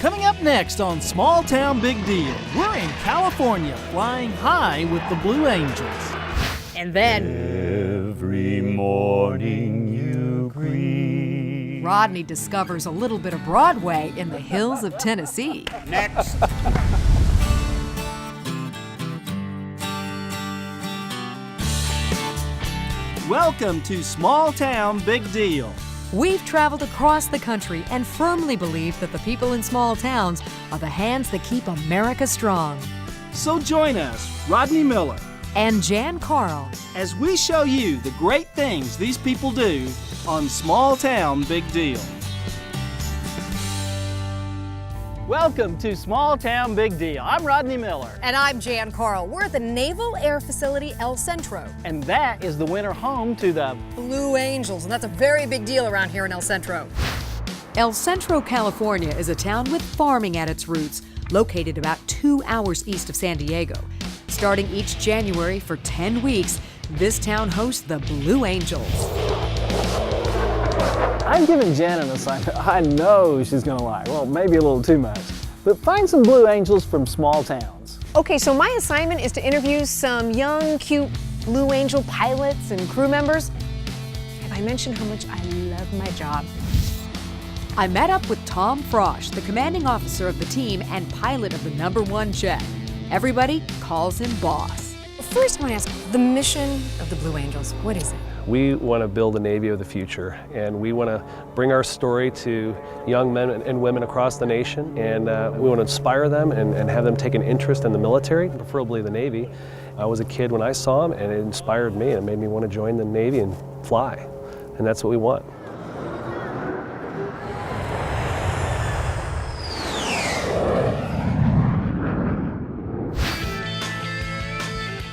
Coming up next on Small Town Big Deal, we're in California flying high with the Blue Angels. And then Every morning you greet. Rodney discovers a little bit of Broadway in the hills of Tennessee. Next. Welcome to Small Town Big Deal. We've traveled across the country and firmly believe that the people in small towns are the hands that keep America strong. So join us, Rodney Miller, And Jann Carl, as we show you the great things these people do on Small Town Big Deal. Welcome to Small Town Big Deal. I'm Rodney Miller. And I'm Jann Carl. We're at the Naval Air Facility El Centro. And that is the winter home to the Blue Angels, and that's a very big deal around here in El Centro. El Centro, California is a town with farming at its roots, located about 2 hours east of San Diego. Starting each January for 10 weeks, this town hosts the Blue Angels. I've given Jann an assignment I know she's gonna like. Well, maybe a little too much. But find some Blue Angels from small towns. Okay, so my assignment is to interview some young, cute Blue Angel pilots and crew members. Have I mentioned how much I love my job? I met up with Tom Frosch, the commanding officer of the team and pilot of the #1 jet. Everybody calls him Boss. First, I want to ask, the mission of the Blue Angels, what is it? We want to build a Navy of the future, and we want to bring our story to young men and women across the nation, and we want to inspire them and have them take an interest in the military, preferably the Navy. I was a kid when I saw them, and it inspired me and made me want to join the Navy and fly, and that's what we want.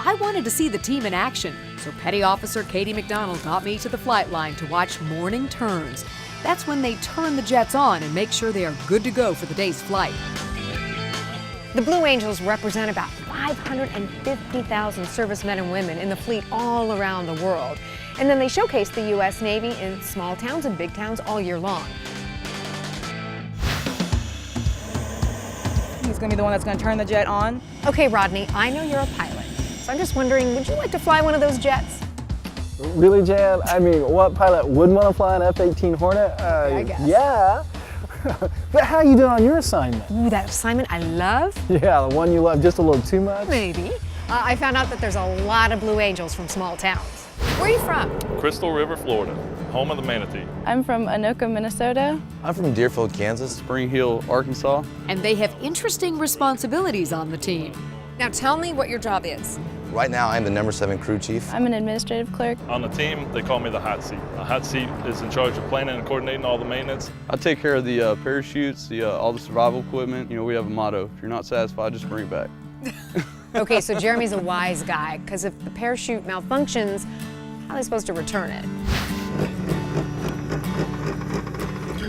I wanted to see the team in action, so Petty Officer Katie McDonald got me to the flight line to watch morning turns. That's when they turn the jets on and make sure they are good to go for the day's flight. The Blue Angels represent about 550,000 servicemen and women in the fleet all around the world. And then they showcase the U.S. Navy in small towns and big towns all year long. He's gonna be the one that's gonna turn the jet on. Okay, Rodney, I know you're a pilot. So I'm just wondering, would you like to fly one of those jets? Really, Jann? I mean, what pilot wouldn't want to fly an F-18 Hornet? I guess. Yeah. But how you doing on your assignment? Ooh, that assignment I love? Yeah, the one you love just a little too much? Maybe. I found out that there's a lot of Blue Angels from small towns. Where are you from? Crystal River, Florida, home of the manatee. I'm from Anoka, Minnesota. I'm from Deerfield, Kansas. Spring Hill, Arkansas. And they have interesting responsibilities on the team. Now tell me what your job is. Right now, I'm the #7 crew chief. I'm an administrative clerk. On the team, they call me the hot seat. The hot seat is in charge of planning and coordinating all the maintenance. I take care of the parachutes, all the survival equipment. You know, we have a motto: if you're not satisfied, just bring it back. Okay, so Jeremy's a wise guy, because if the parachute malfunctions, how are they supposed to return it?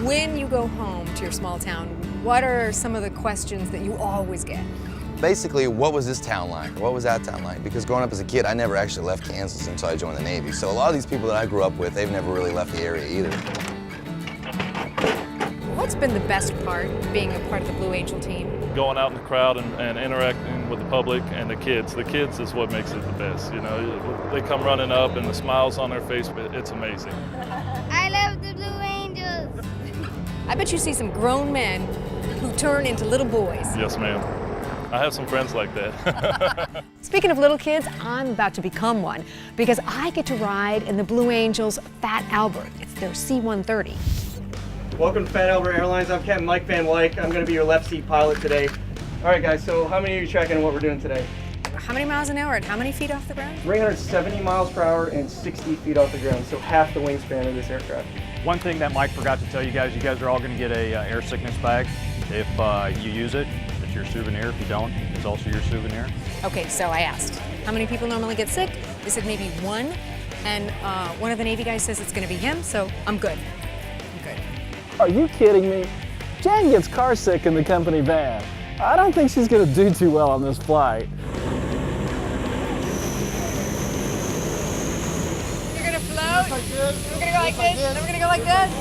When you go home to your small town, what are some of the questions that you always get? Basically, what was this town like? What was that town like? Because growing up as a kid, I never actually left Kansas until I joined the Navy. So a lot of these people that I grew up with, they've never really left the area either. What's been the best part of being a part of the Blue Angel team? Going out in the crowd and interacting with the public and the kids. The kids is what makes it the best. You know, they come running up and the smiles on their face, it's amazing. I love the Blue Angels. I bet you see some grown men who turn into little boys. Yes, ma'am. I have some friends like that. Speaking of little kids, I'm about to become one because I get to ride in the Blue Angels Fat Albert. It's their C-130. Welcome to Fat Albert Airlines. I'm Captain Mike Van Wyck. I'm going to be your left seat pilot today. All right, guys, so how many are you tracking what we're doing today? How many miles an hour and how many feet off the ground? 370 miles per hour and 60 feet off the ground, so half the wingspan of this aircraft. One thing that Mike forgot to tell you guys are all going to get a air sickness bag. If you use it, it's your souvenir. If you don't, it's also your souvenir. Okay, so I asked, how many people normally get sick? They said maybe one, and one of the Navy guys says it's going to be him, so I'm good. I'm good. Are you kidding me? Jann gets car sick in the company van. I don't think she's going to do too well on this flight. You're going to float? We're going to go like this, and we're going to go like this.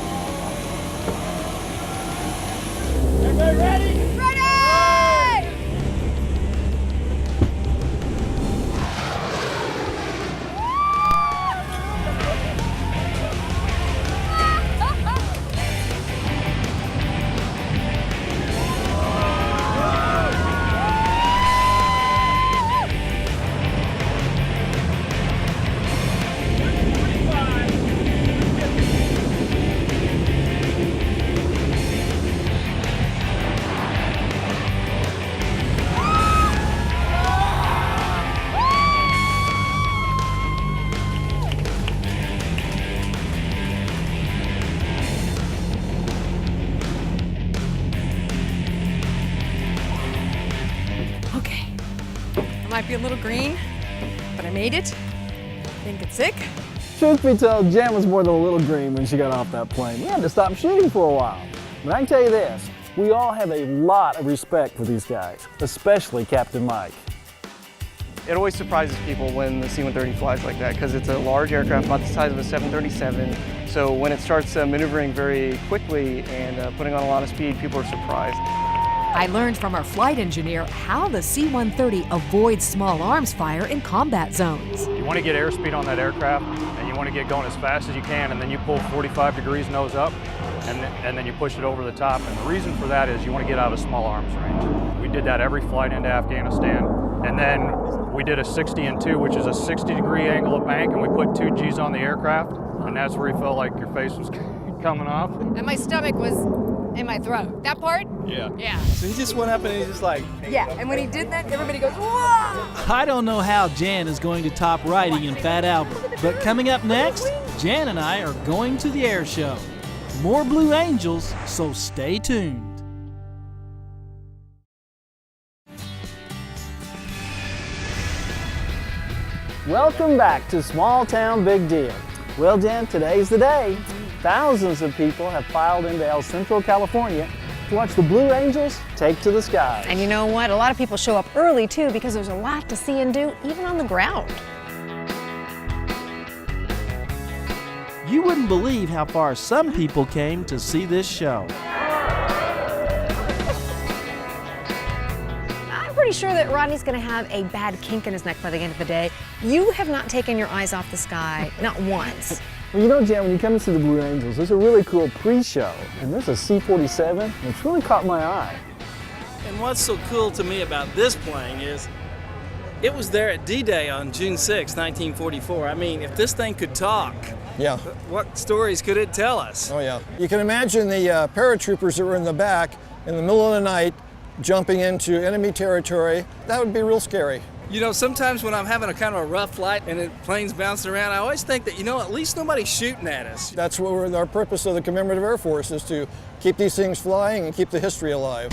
Might be a little green, but I made it. Didn't get sick. Truth be told, Jann was more than a little green when she got off that plane. We had to stop shooting for a while. But I can tell you this, we all have a lot of respect for these guys, especially Captain Mike. It always surprises people when the C-130 flies like that because it's a large aircraft about the size of a 737. So when it starts maneuvering very quickly and putting on a lot of speed, people are surprised. I learned from our flight engineer how the C-130 avoids small arms fire in combat zones. You want to get airspeed on that aircraft, and you want to get going as fast as you can, and then you pull 45 degrees nose up, and then you push it over the top. And the reason for that is you want to get out of small arms range. We did that every flight into Afghanistan, and then we did a 60 and 2, which is a 60-degree angle of bank, and we put 2 Gs on the aircraft, and that's where you felt like your face was coming off. And my stomach was in my throat. That part? Yeah. Yeah. So he just went up and he's just like... Yeah, and when he did that, everybody goes, whoa! I don't know how Jann is going to top riding in Fat Albert, but coming up next, Jann and I are going to the air show. More Blue Angels, so stay tuned. Welcome back to Small Town Big Deal. Well, Jann, today's the day. Thousands of people have filed into El Centro, California to watch the Blue Angels take to the skies. And you know what? A lot of people show up early too because there's a lot to see and do, even on the ground. You wouldn't believe how far some people came to see this show. I'm pretty sure that Rodney's going to have a bad kink in his neck by the end of the day. You have not taken your eyes off the sky, not once. Well, you know, Jann, when you come to see the Blue Angels, there's a really cool pre-show, and there's a C-47, and it's really caught my eye. And what's so cool to me about this plane is it was there at D-Day on June 6, 1944. I mean, if this thing could talk, yeah, what stories could it tell us? Oh, yeah. You can imagine the paratroopers that were in the back in the middle of the night jumping into enemy territory. That would be real scary. You know, sometimes when I'm having a kind of a rough flight and the plane's bouncing around, I always think that, you know, at least nobody's shooting at us. That's what our purpose of the Commemorative Air Force is, to keep these things flying and keep the history alive.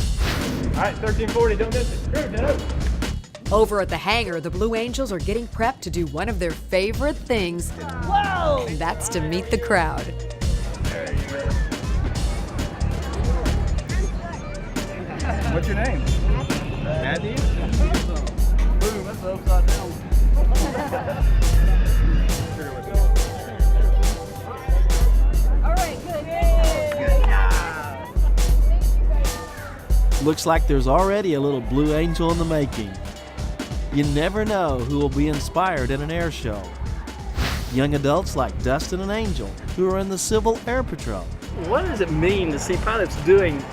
All right, 1340, don't miss it. Screw, Over at the hangar, the Blue Angels are getting prepped to do one of their favorite things. Whoa! And that's to meet the crowd. What's your name? Matthew? Boom, that's upside down. All right, good. Good job. Looks like there's already a little Blue Angel in the making. You never know who will be inspired in an air show. Young adults like Dustin and Angel, who are in the Civil Air Patrol. What does it mean to see pilots doing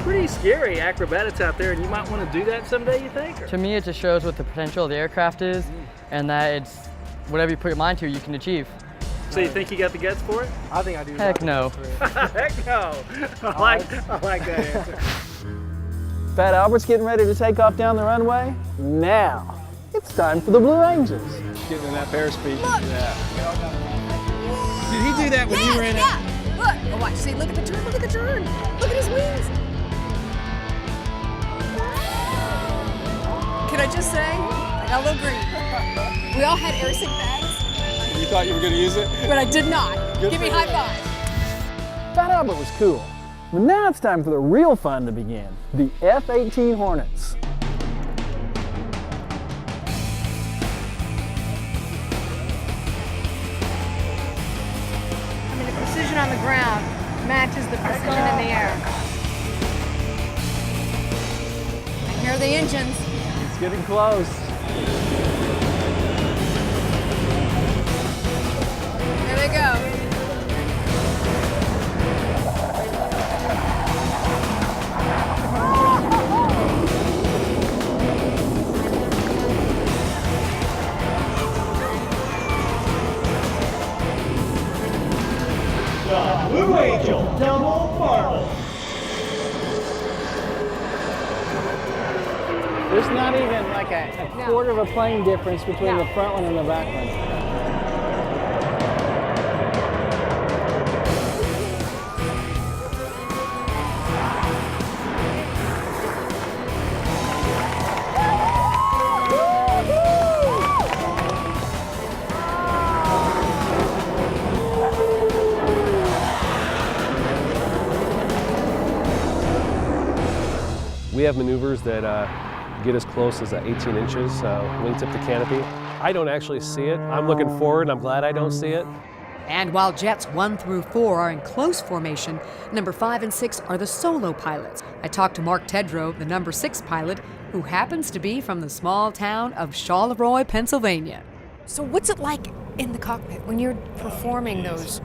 pretty scary acrobatics out there, and you might want to do that someday, you think? Or? To me, it just shows what the potential of the aircraft is, and that it's whatever you put your mind to, you can achieve. So you think you got the guts for it? I think I do. Heck no. Heck no. I like that answer. Fat Albert's getting ready to take off down the runway. Now, it's time for the Blue Angels. Getting in that airspeed. Yeah. Did he do that when you were in it? Yeah, look. Oh, watch, see, look at the turn, look at the turn. Look at his wings. Can I just say, I got a little green. We all had airsick bags. You thought you were going to use it? But I did not. Give me a high five. Fat Albert was cool. But now it's time for the real fun to begin. The F-18 Hornets. I mean, the precision on the ground matches the precision in the air. the engines. It's getting close. There they go. Blue Angel Double Marble. There's not even like a quarter of a plane difference between the front one and the back one. We have maneuvers that get as close as 18 inches wingtip to canopy. I don't actually see it. I'm looking forward, and I'm glad I don't see it. And while jets 1 through 4 are in close formation, number 5 and 6 are the solo pilots. I talked to Mark Tedrow, the number 6 pilot, who happens to be from the small town of Charleroi, Pennsylvania. So what's it like in the cockpit when you're performing those,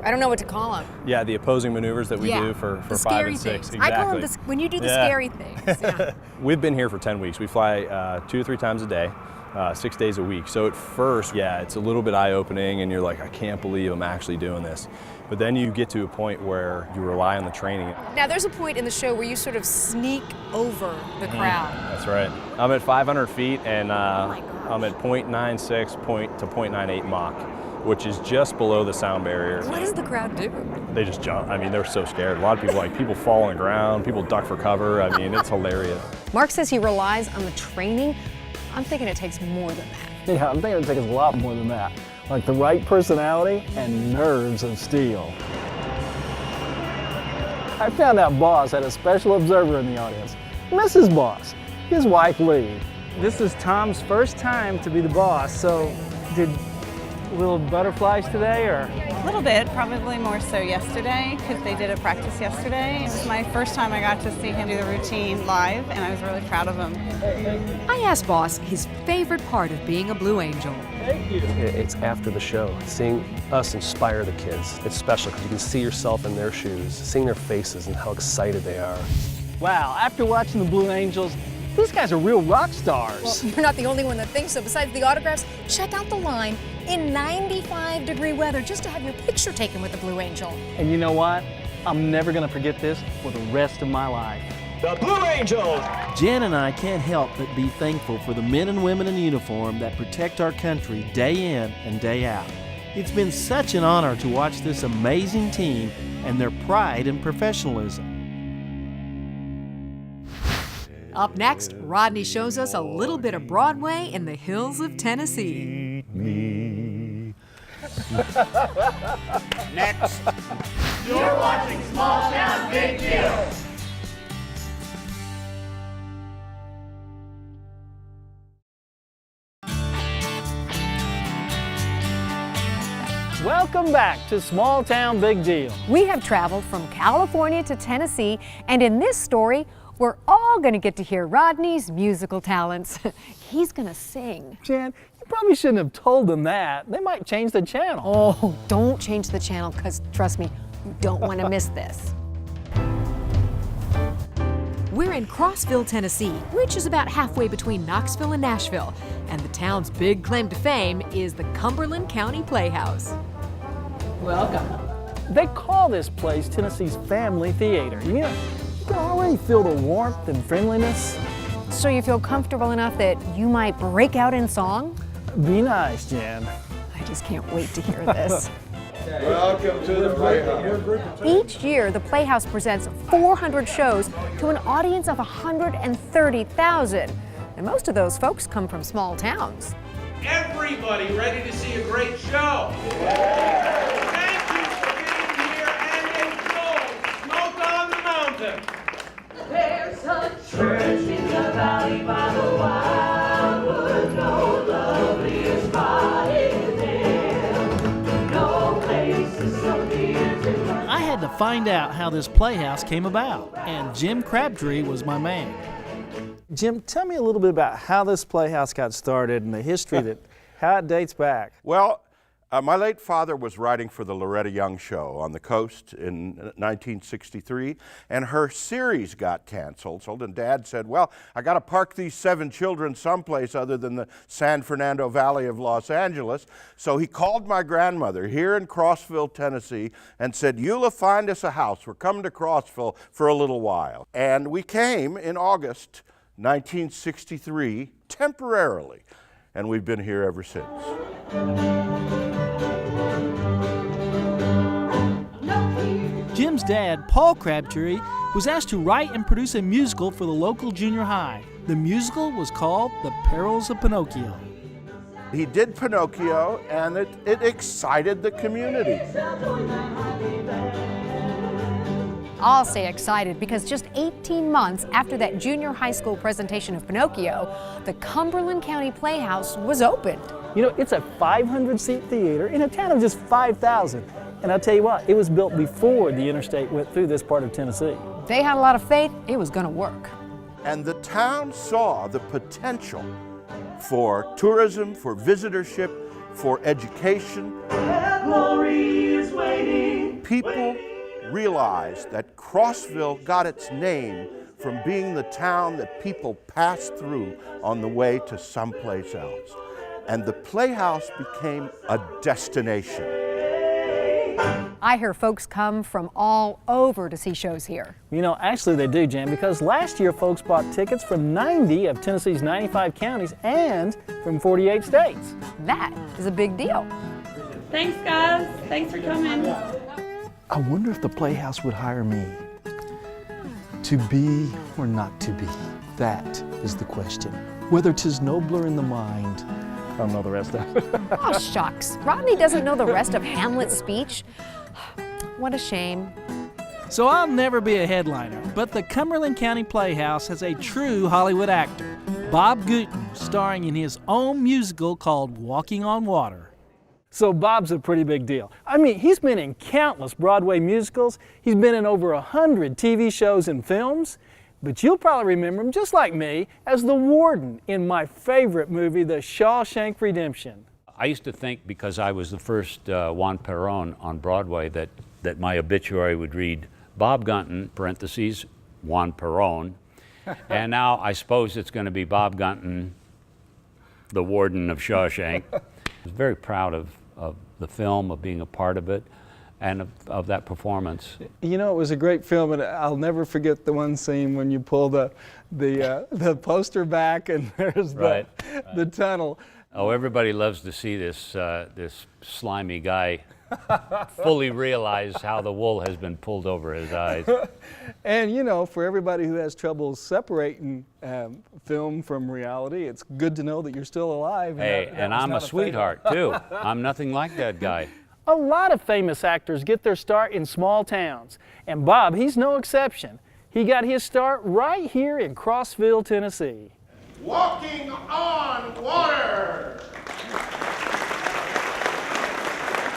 I don't know what to call them. Yeah, the opposing maneuvers that we do for 5 and 6. Things. I call them when you do the scary things. Yeah. We've been here for 10 weeks. We fly 2 to 3 times a day, 6 days a week. So at first, yeah, it's a little bit eye-opening and you're like, I can't believe I'm actually doing this. But then you get to a point where you rely on the training. Now there's a point in the show where you sort of sneak over the crowd. That's right. I'm at 500 feet and I'm at 0.96 to 0.98 Mach, which is just below the sound barrier. What does the crowd do? They just jump. I mean, they're so scared. A lot of people fall on the ground, people duck for cover. I mean, it's hilarious. Mark says he relies on the training. I'm thinking it takes more than that. Yeah, I'm thinking it takes a lot more than that. Like the right personality and nerves of steel. I found out Boss had a special observer in the audience, Mrs. Boss, his wife Lee. This is Tom's first time to be the boss, so did little butterflies today, or? A little bit, probably more so yesterday, because they did a practice yesterday. It was my first time I got to see him do the routine live, and I was really proud of him. I asked Boss his favorite part of being a Blue Angel. Thank you. It's after the show, seeing us inspire the kids. It's special because you can see yourself in their shoes, seeing their faces and how excited they are. Wow, after watching the Blue Angels, these guys are real rock stars. Well, you're not the only one that thinks so. Besides the autographs, check out the line in 95-degree weather just to have your picture taken with the Blue Angel. And you know what? I'm never going to forget this for the rest of my life. The Blue Angels! Jann and I can't help but be thankful for the men and women in uniform that protect our country day in and day out. It's been such an honor to watch this amazing team and their pride and professionalism. Up next, Rodney shows us a little bit of Broadway in the hills of Tennessee. Next. You're watching Small Town Big Deal. Welcome back to Small Town Big Deal. We have traveled from California to Tennessee, and in this story, we're all going to get to hear Rodney's musical talents. He's going to sing. Jann, you probably shouldn't have told them that. They might change the channel. Oh, don't change the channel, because trust me, you don't want to miss this. We're in Crossville, Tennessee, which is about halfway between Knoxville and Nashville. And the town's big claim to fame is the Cumberland County Playhouse. Welcome. They call this place Tennessee's Family Theater. You can already feel the warmth and friendliness. So you feel comfortable enough that you might break out in song? Be nice, Jann. I just can't wait to hear this. Welcome to the Playhouse. Each year, the Playhouse presents 400 shows to an audience of 130,000. And most of those folks come from small towns. Everybody ready to see a great show? Thank you for being here and enjoy Smoke on the Mountain. There's a church in the valley by the wildwood, no loveliest spot is there. No place is so dear to my I had to find out how this playhouse came about, and Jim Crabtree was my man. Jim, tell me a little bit about how this playhouse got started and the history how it dates back. Well, my late father was writing for the Loretta Young Show on the coast in 1963, and her series got canceled, and Dad said, well, I got to park these 7 children someplace other than the San Fernando Valley of Los Angeles. So he called my grandmother here in Crossville, Tennessee, and said, Eula, find us a house. We're coming to Crossville for a little while. And we came in August 1963, temporarily, and we've been here ever since. Jim's dad, Paul Crabtree, was asked to write and produce a musical for the local junior high. The musical was called The Perils of Pinocchio. He did Pinocchio, and it excited the community. I'll say excited because just 18 months after that junior high school presentation of Pinocchio, the Cumberland County Playhouse was opened. You know, it's a 500-seat theater in a town of just 5,000. And I'll tell you what, it was built before the interstate went through this part of Tennessee. They had a lot of faith it was going to work. And the town saw the potential for tourism, for visitorship, for education. Glory is waiting. People realized that Crossville got its name from being the town that people passed through on the way to someplace else. And the Playhouse became a destination. I hear folks come from all over to see shows here. You know, actually they do, Jan, because last year folks bought tickets from 90 of Tennessee's 95 counties and from 48 states. That is a big deal. Thanks, guys. Thanks for coming. I wonder if the Playhouse would hire me. To be or not to be, that is the question. Whether 'tis nobler in the mind. I don't know the rest of it. Oh, shucks. Rodney doesn't know the rest of Hamlet's speech. What a shame. So I'll never be a headliner, but the Cumberland County Playhouse has a true Hollywood actor, Bob Gooten, starring in his own musical called Walking on Water. So Bob's a pretty big deal. I mean, he's been in countless Broadway musicals. He's been in over 100 TV shows and films. But you'll probably remember him, just like me, as the warden in my favorite movie, The Shawshank Redemption. I used to think, because I was the first Juan Perón on Broadway, that my obituary would read Bob Gunton, parentheses, Juan Perón. And now I suppose it's going to be Bob Gunton, the warden of Shawshank. I was very proud of the film, of being a part of it, and of that performance. You know, it was a great film, and I'll never forget the one scene when you pull the poster back and there's the tunnel. Oh, everybody loves to see this slimy guy fully realize how the wool has been pulled over his eyes. And you know, for everybody who has trouble separating film from reality, it's good to know that you're still alive. Hey, and I'm a sweetheart too. I'm nothing like that guy. A lot of famous actors get their start in small towns, and Bob, he's no exception. He got his start right here in Crossville, Tennessee. Walking on Water.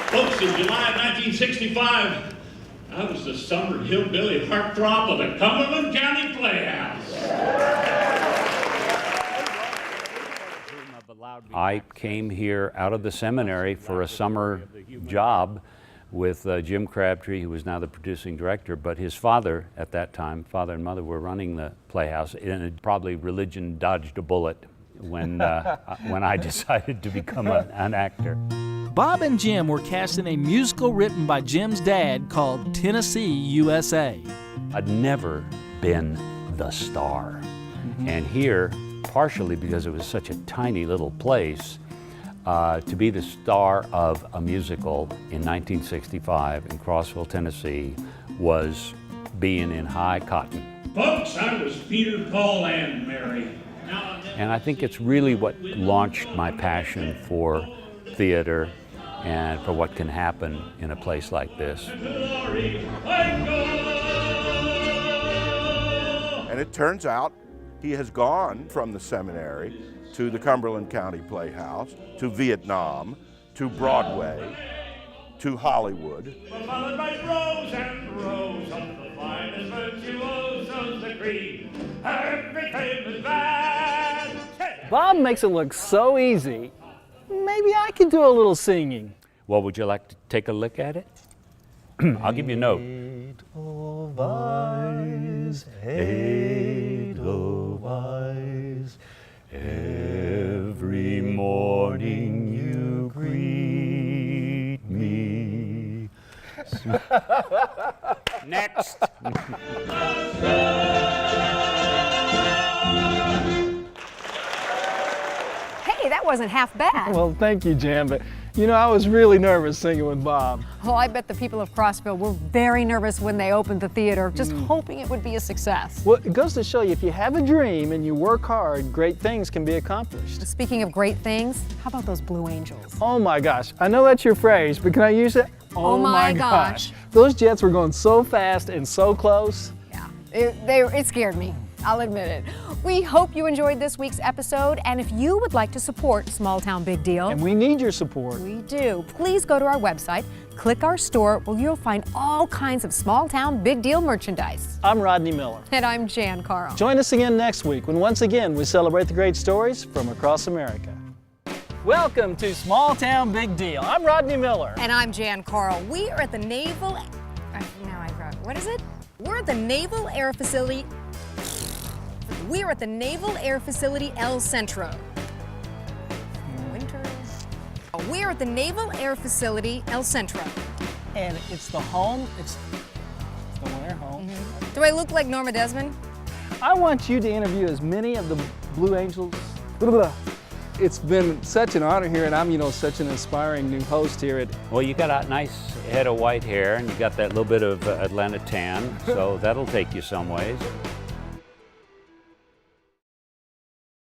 Folks, in July of 1965, I was the summer hillbilly heartthrob of the Cumberland County Playhouse. I came here out of the seminary for a summer job with Jim Crabtree, who was now the producing director, but his father at that time, father and mother, were running the Playhouse, and probably religion dodged a bullet when I decided to become an actor. Bob and Jim were cast in a musical written by Jim's dad called Tennessee, USA. I'd never been the star. And here, partially because it was such a tiny little place, to be the star of a musical in 1965 in Crossville, Tennessee, was being in high cotton. Folks, I was Peter, Paul, and Mary. And I think it's really what launched my passion for theater and for what can happen in a place like this. And it turns out he has gone from the seminary to the Cumberland County Playhouse, to Vietnam, to Broadway, to Hollywood. Followed by rows and rows of the finest virtuosos, the creed. Every famous Bob makes it look so easy. Maybe I could do a little singing. Well, would you like to take a look at it? I'll give you a note. Edelweiss, every morning you greet me. Next. Hey, that wasn't half bad. Well, thank you, Jan, but you know, I was really nervous singing with Bob. Oh, I bet the people of Crossville were very nervous when they opened the theater, just hoping it would be a success. Well, it goes to show you, if you have a dream and you work hard, great things can be accomplished. Speaking of great things, how about those Blue Angels? Oh my gosh, I know that's your phrase, but can I use it? Oh my gosh. Those jets were going so fast and so close. Yeah, it scared me. I'll admit it. We hope you enjoyed this week's episode, and if you would like to support Small Town Big Deal, and we need your support. We do. Please go to our website, click our store, where you'll find all kinds of Small Town Big Deal merchandise. I'm Rodney Miller. And I'm Jann Carl. Join us again next week when once again we celebrate the great stories from across America. Welcome to Small Town Big Deal. I'm Rodney Miller. And I'm Jann Carl. We are at the Naval... What is it? We're at the Naval Air Facility... We're at the Naval Air Facility El Centro. We're at the Naval Air Facility El Centro. And it's the home, it's the winter home. Do I look like Norma Desmond? I want you to interview as many of the Blue Angels. It's been such an honor here, and I'm, such an inspiring new host here at... Well, you got a nice head of white hair, and you got that little bit of Atlanta tan, so that'll take you some ways.